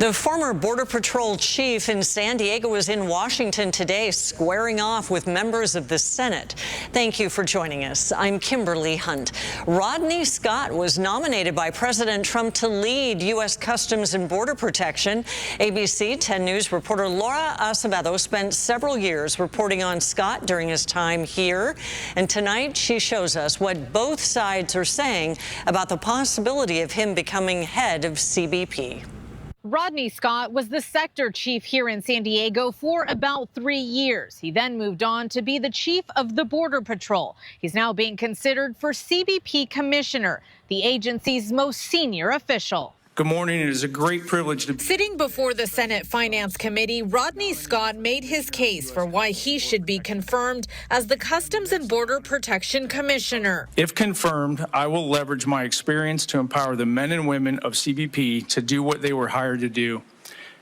The former Border Patrol chief in San Diego is in Washington today, squaring off with members of the Senate. Thank you for joining us. I'm Kimberly Hunt. Rodney Scott was nominated by President Trump to lead U.S. Customs and Border Protection. ABC 10 News reporter Laura Acevedo spent several years reporting on Scott during his time here. And tonight she shows us what both sides are saying about the possibility of him becoming head of CBP. Rodney Scott was the sector chief here in San Diego for about 3 years. He then moved on to be the chief of the Border Patrol. He's now being considered for CBP commissioner, the agency's most senior official. Good morning. It is a great privilege to be sitting before the Senate Finance Committee. Rodney Scott made his case for why he should be confirmed as the Customs and Border Protection Commissioner. If confirmed, I will leverage my experience to empower the men and women of CBP to do what they were hired to do.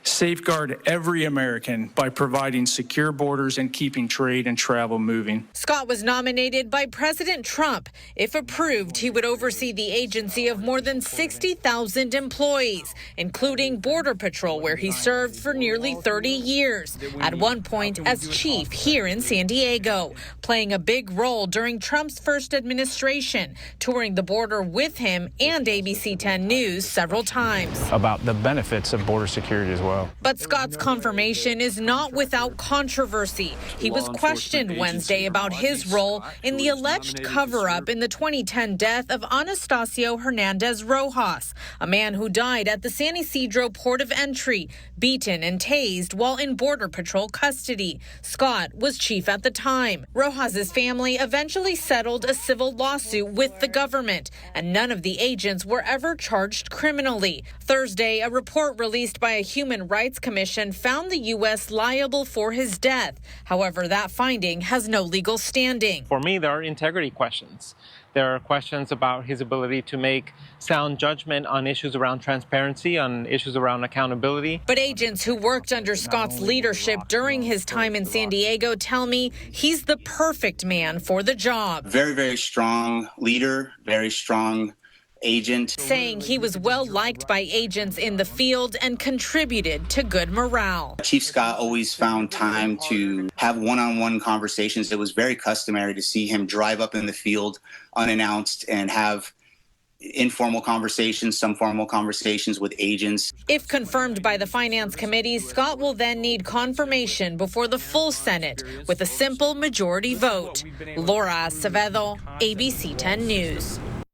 Safeguard every American by providing secure borders and keeping trade and travel moving. Scott was nominated by President Trump. If approved, he would oversee the agency of more than 60,000 employees, including Border Patrol, where he served for nearly 30 years, at one point as chief here in San Diego, playing a big role during Trump's first administration, touring the border with him and ABC 10 News several times. About the benefits of border security as well. But Scott's confirmation is not without controversy. He was questioned Wednesday about his role in the alleged cover-up in the 2010 death of Anastasio Hernandez Rojas, a man who died at the San Ysidro port of entry, beaten and tased while in Border Patrol custody. Scott was chief at the time. Rojas's family eventually settled a civil lawsuit with the government, and none of the agents were ever charged criminally. Thursday, a report released by a Human Rights Commission found the U.S. liable for his death. However, that finding has no legal standing. For me, there are integrity questions. There are questions about his ability to make sound judgment on issues around transparency, on issues around accountability. But agents who worked under Scott's leadership during his time in San Diego tell me he's the perfect man for the job. Very, very strong leader, very strong agent. Saying he was well liked by agents in the field and contributed to good morale. Chief Scott always found time to have one-on-one conversations. It was very customary to see him drive up in the field unannounced and have informal conversations, some formal conversations with agents. If confirmed by the Finance Committee, Scott will then need confirmation before the full Senate with a simple majority vote. Laura Acevedo, ABC 10 News.